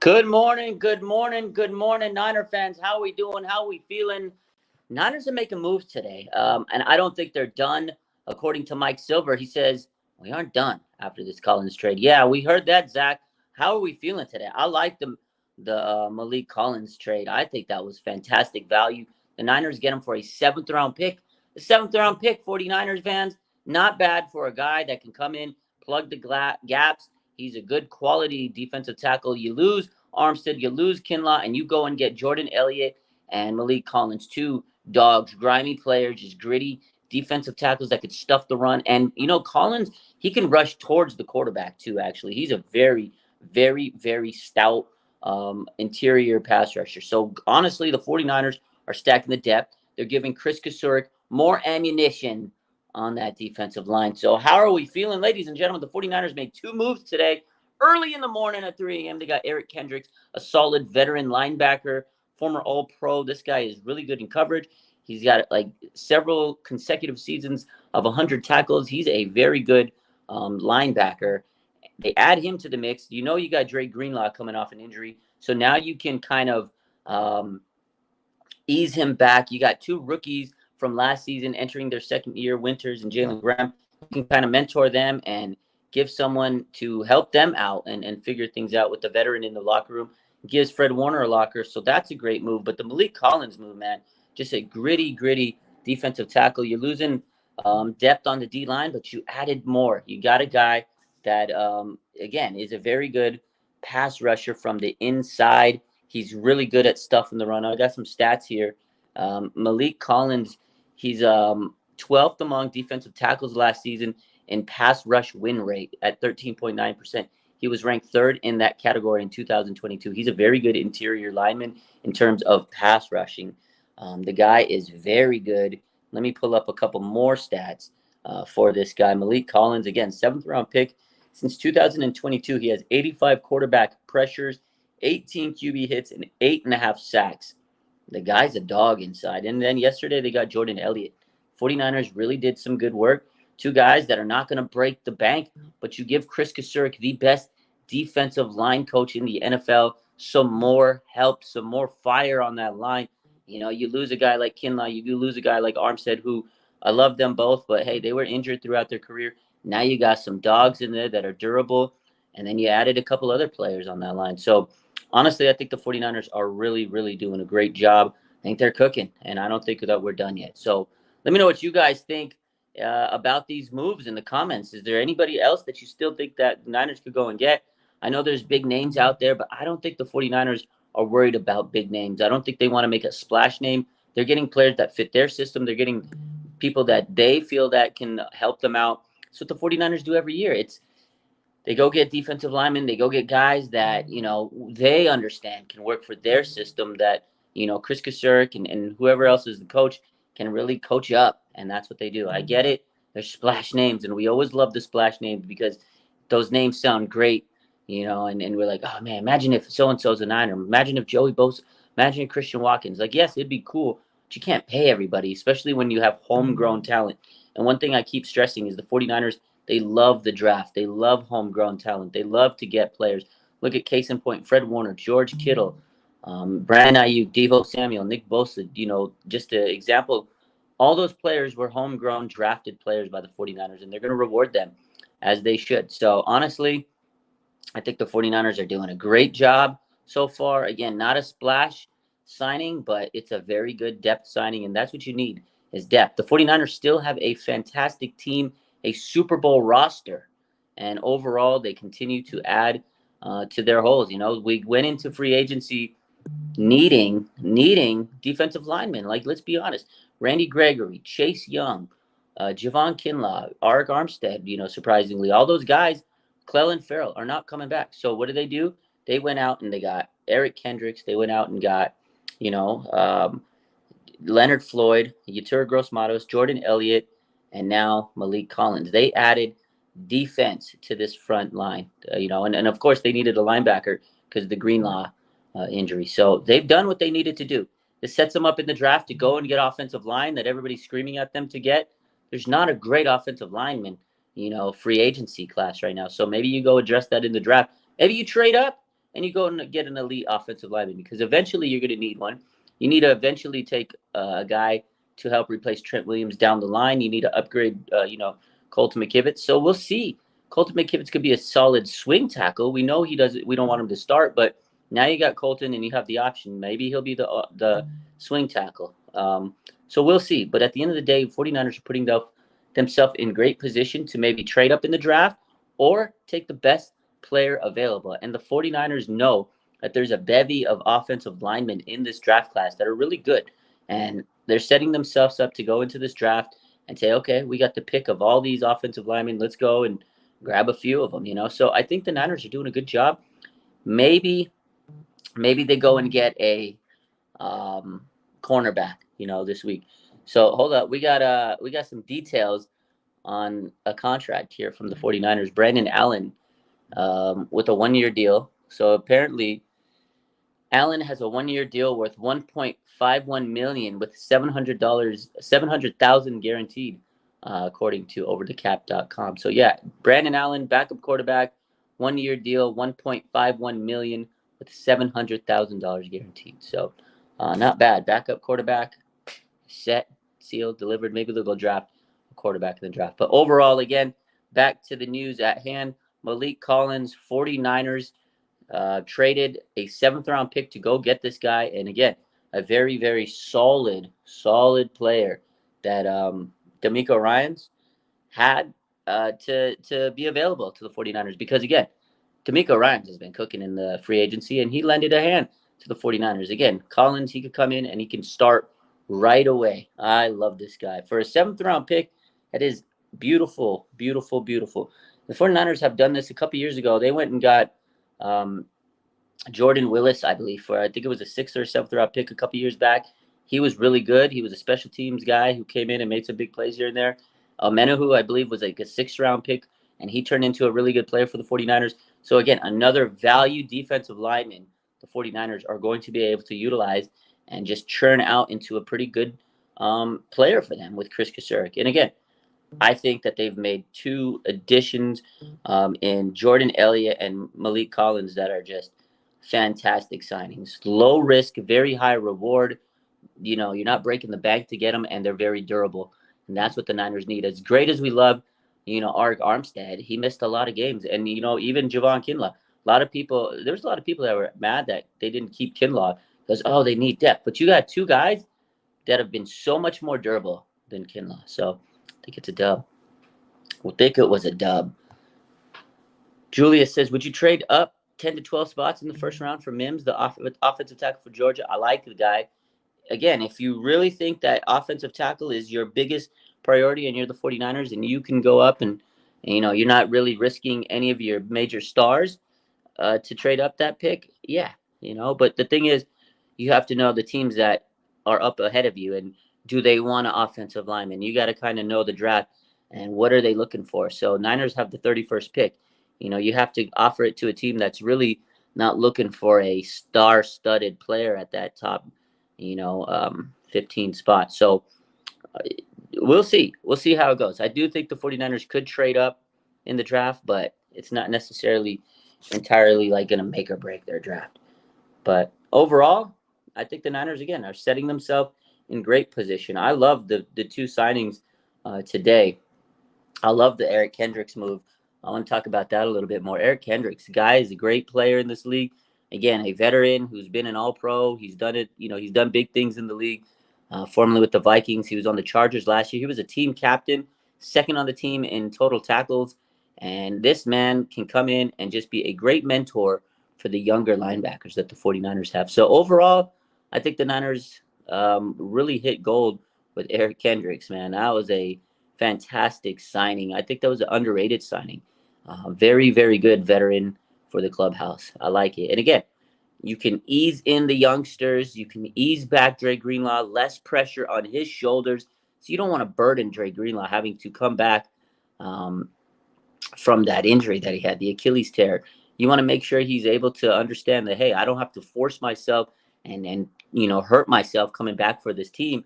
Good morning, good morning, good morning, Niner fans. How are we doing? How are we feeling? Niners are making moves today, and I don't think they're done. According to Mike Silver, he says we aren't done after this Collins trade. Yeah, we heard that, Zach. How are we feeling today? I like the Maliek Collins trade. I think that was fantastic value. The Niners get him for a seventh round pick. The seventh round pick, 49ers fans, not bad for a guy that can come in, plug the gaps. He's a good quality defensive tackle. You lose Armstead, you lose Kinlaw, and you go and get Jordan Elliott and Maliek Collins, two dogs, grimy players, just gritty defensive tackles that could stuff the run. And, Collins, he can rush towards the quarterback, too, actually. He's a very, very, very stout interior pass rusher. So, honestly, the 49ers are stacking the depth. They're giving Chris Kasurik more ammunition on that defensive line. So, how are we feeling, ladies and gentlemen? The 49ers made two moves today. Early in the morning at 3 a.m., they got Erik Kendricks, a solid veteran linebacker, former All-Pro. This guy is really good in coverage. He's got like several consecutive seasons of 100 tackles. He's a very good linebacker. They add him to the mix. You got Dre Greenlaw coming off an injury. So now you can kind of ease him back. You got two rookies from last season entering their second year, Winters and Jalen Graham. You can kind of mentor them and give someone to help them out and figure things out with the veteran in the locker room. Gives Fred Warner a locker, so that's a great move. But the Maliek Collins move, man, just a gritty defensive tackle. You're losing depth on the D line, but you added more. You got a guy that, again, is a very good pass rusher from the inside. He's really good at stuff in the run. I got some stats here. Maliek Collins, he's 12th among defensive tackles last season in pass rush win rate at 13.9%. He was ranked third in that category in 2022. He's a very good interior lineman in terms of pass rushing. The guy is very good. Let me pull up a couple more stats for this guy. Maliek Collins, again, seventh round pick. Since 2022, he has 85 quarterback pressures, 18 QB hits, and 8.5 sacks. The guy's a dog inside. And then yesterday they got Jordan Elliott. 49ers really did some good work. Two guys that are not going to break the bank, but you give Chris Kasurik, the best defensive line coach in the NFL, some more help, some more fire on that line. You lose a guy like Kinlaw, you lose a guy like Armstead, who I love them both, but hey, they were injured throughout their career. Now you got some dogs in there that are durable, and then you added a couple other players on that line. So honestly, I think the 49ers are really, really doing a great job. I think they're cooking, and I don't think that we're done yet. So let me know what you guys think about these moves in the comments. Is there anybody else that you still think that the Niners could go and get? I know there's big names out there, but I don't think the 49ers are worried about big names. I don't think they want to make a splash name. They're getting players that fit their system. They're getting people that they feel that can help them out. That's what the 49ers do every year. They go get defensive linemen. They go get guys that, they understand can work for their system, that, Chris Kasurik and whoever else is the coach can really coach you up. And that's what they do. I get it. There's splash names, and we always love the splash names because those names sound great, and we're like, oh, man, imagine if so-and-so's a Niner. Imagine if Joey Bosa, imagine if Christian Watkins. Like, yes, it'd be cool, but you can't pay everybody, especially when you have homegrown talent. And one thing I keep stressing is the 49ers, they love the draft. They love homegrown talent. They love to get players. Look at case in point, Fred Warner, George Kittle, Brandon Ayuk, Deebo Samuel, Nick Bosa, just an example. All those players were homegrown drafted players by the 49ers, and they're going to reward them as they should. So, honestly, I think the 49ers are doing a great job so far. Again, not a splash signing, but it's a very good depth signing, and that's what you need is depth. The 49ers still have a fantastic team, a Super Bowl roster, and overall they continue to add to their holes. We went into free agency needing defensive linemen. Like, let's be honest, Randy Gregory, Chase Young, Javon Kinlaw, Arik Armstead, surprisingly, all those guys, Clelin Ferrell, are not coming back. So what do? They went out and they got Erik Kendricks. They went out and got, Leonard Floyd, Yetur Gross-Matos, Jordan Elliott, and now Maliek Collins. They added defense to this front line, and of course they needed a linebacker because of the Greenlaw injury. So they've done what they needed to do. This sets them up in the draft to go and get offensive line that everybody's screaming at them to get. There's not a great offensive lineman, free agency class right now. So maybe you go address that in the draft. Maybe you trade up. and you go and get an elite offensive lineman, because eventually you're going to need one. You need to eventually take a guy to help replace Trent Williams down the line. You need to upgrade, Colton McKivitz. So we'll see. Colton McKivitz could be a solid swing tackle. We know he does. We don't want him to start, but now you got Colton and you have the option. Maybe he'll be the swing tackle. So we'll see. But at the end of the day, 49ers are putting themselves in great position to maybe trade up in the draft or take the best player available. And the 49ers know that there's a bevy of offensive linemen in this draft class that are really good. And they're setting themselves up to go into this draft and say, okay, we got the pick of all these offensive linemen. Let's go and grab a few of them. So I think the Niners are doing a good job. Maybe they go and get a cornerback, this week. So hold up. We got some details on a contract here from the 49ers. Brandon Allen, with a 1-year deal. So apparently Allen has a 1-year deal worth $1.51 million with $700,000 guaranteed, according to overthecap.com. So yeah, Brandon Allen, backup quarterback, 1-year deal, $1.51 million with $700,000 guaranteed. So not bad. Backup quarterback, set, sealed, delivered. Maybe they'll go draft a quarterback in the draft. But overall, again, back to the news at hand. Maliek Collins, 49ers traded a 7th-round pick to go get this guy. And again, a very, very solid player that D'Amico Ryans had to be available to the 49ers. Because, again, D'Amico Ryans has been cooking in the free agency, and he lended a hand to the 49ers. Again, Collins, he could come in and he can start right away. I love this guy. For a 7th-round pick, that is beautiful, beautiful, beautiful. The 49ers have done this a couple years ago. They went and got Jordan Willis, I believe, I think it was a 6th or 7th-round pick a couple years back. He was really good. He was a special teams guy who came in and made some big plays here and there. Menahu, I believe, was like a 6th-round pick, and he turned into a really good player for the 49ers. So, again, another value defensive lineman the 49ers are going to be able to utilize and just churn out into a pretty good player for them with Chris Kasurek. And, again, I think that they've made 2 additions in Jordan Elliott and Maliek Collins that are just fantastic signings. Low risk, very high reward. You're not breaking the bank to get them, and they're very durable. And that's what the Niners need. As great as we love, Arik Armstead, he missed a lot of games. And, even Javon Kinlaw. There's a lot of people that were mad that they didn't keep Kinlaw because, they need depth. But you got 2 guys that have been so much more durable than Kinlaw. So I think it's a dub. We'll think it was a dub. Julia says, would you trade up 10 to 12 spots in the first round for Mims, the offensive tackle for Georgia? I like the guy. Again, if you really think that offensive tackle is your biggest priority and you're the 49ers and you can go up and you're not really risking any of your major stars to trade up that pick, yeah. But the thing is, you have to know the teams that are up ahead of you and do they want an offensive lineman? You got to kind of know the draft and what are they looking for. So Niners have the 31st pick. You have to offer it to a team that's really not looking for a star-studded player at that top, 15 spot. So we'll see. We'll see how it goes. I do think the 49ers could trade up in the draft, but it's not necessarily entirely going to make or break their draft. But overall, I think the Niners, again, are setting themselves in great position. I love the 2 signings today. I love the Eric Kendricks move. I want to talk about that a little bit more. Erik Kendricks, guy, is a great player in this league. Again, a veteran who's been an all-pro. He's done it. He's done big things in the league, formerly with the Vikings. He was on the Chargers last year. He was a team captain, 2nd on the team in total tackles. And this man can come in and just be a great mentor for the younger linebackers that the 49ers have. So overall, I think the Niners really hit gold with Erik Kendricks, man. That was a fantastic signing. I think that was an underrated signing. Very, very good veteran for the clubhouse. I like it. And again, you can ease in the youngsters. You can ease back Dre Greenlaw, less pressure on his shoulders. So you don't want to burden Dre Greenlaw having to come back from that injury that he had, the Achilles tear. You want to make sure he's able to understand that, hey, I don't have to force myself and hurt myself coming back for this team.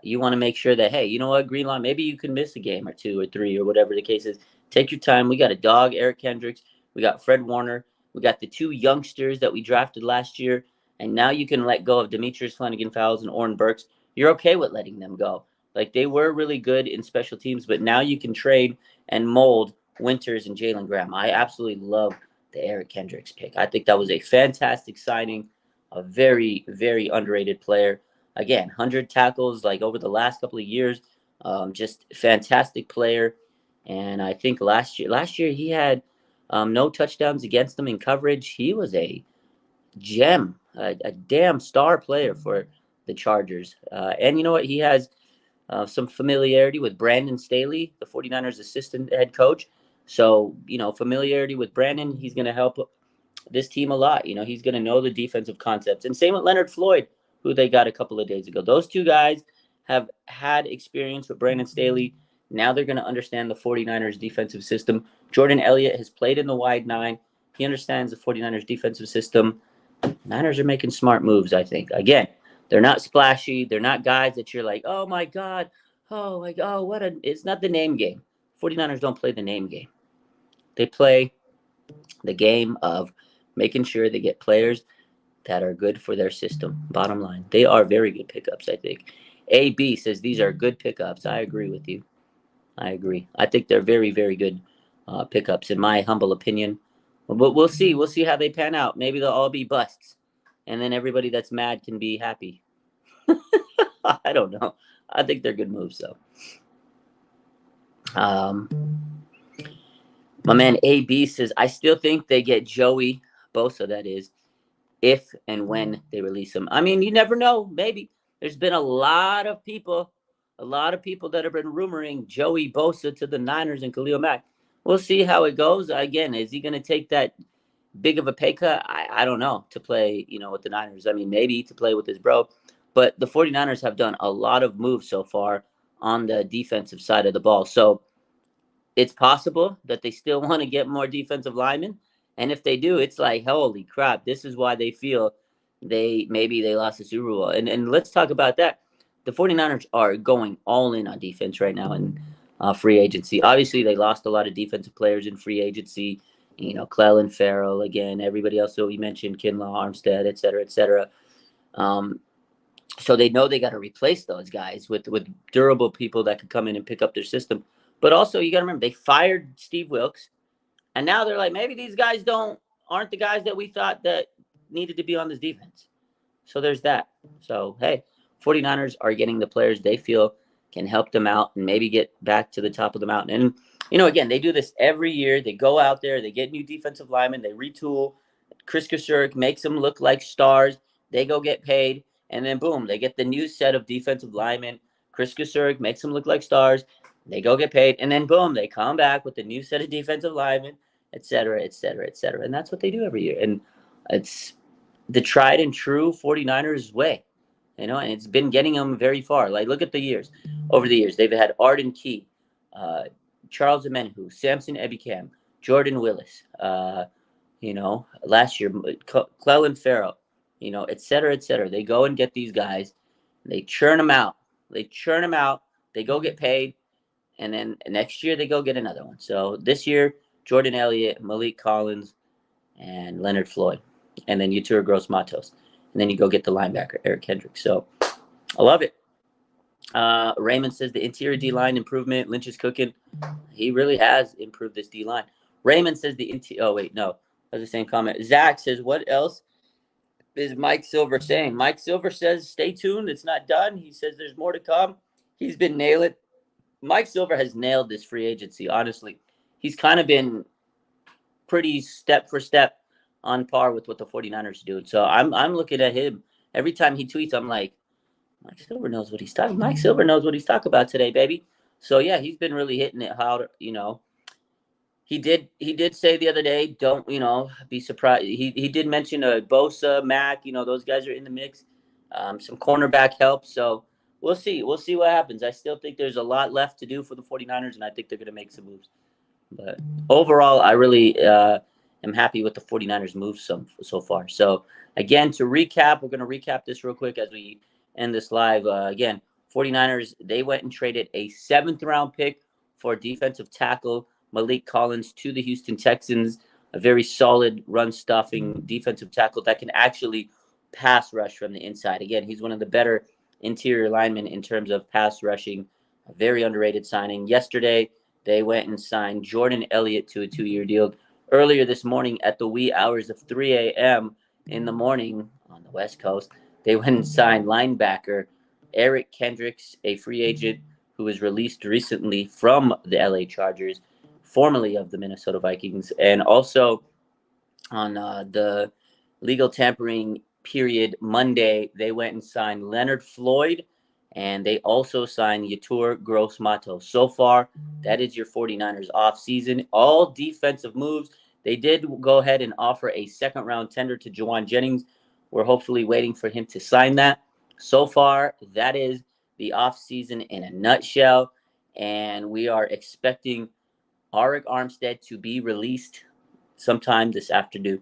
You want to make sure that, hey, you know what, Greenlaw, maybe you can miss a game or 2 or 3 or whatever the case is. Take your time. We got a dog, Erik Kendricks. We got Fred Warner. We got the 2 youngsters that we drafted last year, and now you can let go of Demetrius Flanagan-Fowles and Oren Burks. You're okay with letting them go. Like, they were really good in special teams, but now you can trade and mold Winters and Jalen Graham. I absolutely love the Erik Kendricks pick. I think that was a fantastic signing, a very, very underrated player. Again, 100 tackles like over the last couple of years. Just fantastic player. And I think last year he had no touchdowns against them in coverage. He was a gem, a damn star player for the Chargers. And you know what? He has some familiarity with Brandon Staley, the 49ers assistant head coach. So, familiarity with Brandon, he's going to help this team a lot. He's going to know the defensive concepts. And same with Leonard Floyd, who they got a couple of days ago. Those 2 guys have had experience with Brandon Staley. Now they're going to understand the 49ers defensive system. Jordan Elliott has played in the wide 9. He understands the 49ers defensive system. Niners are making smart moves, I think. Again, they're not splashy. They're not guys that you're like, oh my God. Oh my God, it's not the name game. 49ers don't play the name game. They play the game of making sure they get players that are good for their system. Bottom line, they are very good pickups, I think. AB says these are good pickups. I agree with you. I agree. I think they're very, very good pickups, in my humble opinion. But we'll see. We'll see how they pan out. Maybe they'll all be busts, and then everybody that's mad can be happy. I don't know. I think they're good moves, though. My man AB says, I still think they get Joey Bosa, that is, if and when they release him. I mean, you never know. Maybe. There's been a lot of people that have been rumoring Joey Bosa to the Niners and Khalil Mack. We'll see how it goes. Again, is he going to take that big of a pay cut? I don't know, to play, with the Niners. I mean, maybe to play with his bro. But the 49ers have done a lot of moves so far on the defensive side of the ball. So it's possible that they still want to get more defensive linemen. And if they do, it's like, holy crap, this is why they feel maybe they lost the Super Bowl. And let's talk about that. The 49ers are going all in on defense right now in free agency. Obviously, they lost a lot of defensive players in free agency. Clellan Farrell, again, everybody else that we mentioned, Kinlaw, Armstead, et cetera, et cetera. So they know they got to replace those guys with durable people that could come in and pick up their system. But also, you got to remember, they fired Steve Wilkes, and now they're like, maybe these guys aren't the guys that we thought that needed to be on this defense. So there's that. So, hey, 49ers are getting the players they feel can help them out and maybe get back to the top of the mountain. And, again, they do this every year. They go out there, they get new defensive linemen, they retool. Chris Kasurk makes them look like stars. They go get paid, and then, boom, they get the new set of defensive linemen. Chris Kasurk makes them look like stars. They go get paid, and then, boom, they come back with a new set of defensive linemen, et cetera, et cetera, et cetera. And that's what they do every year. And it's the tried and true 49ers way, and it's been getting them very far. Like, look at the years. Over the years, they've had Arden Key, Charles Amenhu, Samson Ebicam, Jordan Willis, last year, Clellan Farrell, et cetera, et cetera. They go and get these guys. They churn them out. They go get paid. And then next year, they go get another one. So this year, Jordan Elliott, Maliek Collins, and Leonard Floyd. And then Yetur Gross-Matos. And then you go get the linebacker, Erik Kendricks. So I love it. Raymond says the interior D-line improvement. Lynch is cooking. He really has improved this D-line. Raymond says the interior. Oh, wait, no. That's the same comment. Zach says, what else is Mike Silver saying? Mike Silver says, stay tuned. It's not done. He says there's more to come. He's been nailing. Mike Silver has nailed this free agency, honestly. He's kind of been pretty step for step on par with what the 49ers do. So I'm looking at him. Every time he tweets, I'm like, Mike Silver knows what he's talking. Mike Silver knows what he's talking about today, baby. So yeah, he's been really hitting it hard. He did say the other day, don't be surprised. He did mention Bosa, Mack. Those guys are in the mix. Some cornerback help. So we'll see. We'll see what happens. I still think there's a lot left to do for the 49ers, and I think they're going to make some moves. But overall, I really am happy with the 49ers moves so far. So again, to recap, we're going to recap this real quick as we end this live. Again, 49ers, they went and traded a 7th round pick for defensive tackle Maliek Collins to the Houston Texans. a very solid run stuffing defensive tackle that can actually pass rush from the inside. Again, he's one of the better interior linemen in terms of pass rushing. A very underrated signing. Yesterday, they went and signed Jordan Elliott to a 2-year deal. Earlier this morning, at the wee hours of 3 a.m. in the morning on the West Coast, they went and signed linebacker Erik Kendricks, a free agent who was released recently from the LA Chargers, formerly of the Minnesota Vikings, and also on the legal tampering period Monday, they went and signed Leonard Floyd, and they also signed Yetur Gross-Mato. So far, that is your 49ers offseason. All defensive moves. They did go ahead and offer a second-round tender to Juwan Jennings. We're hopefully waiting for him to sign that. So far, that is the offseason in a nutshell, and we are expecting Arik Armstead to be released sometime this afternoon.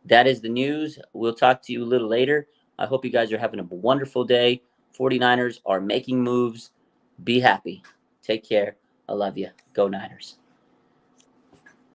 That is the news. We'll talk to you a little later. I hope you guys are having a wonderful day. 49ers are making moves. Be happy. Take care. I love you. Go Niners.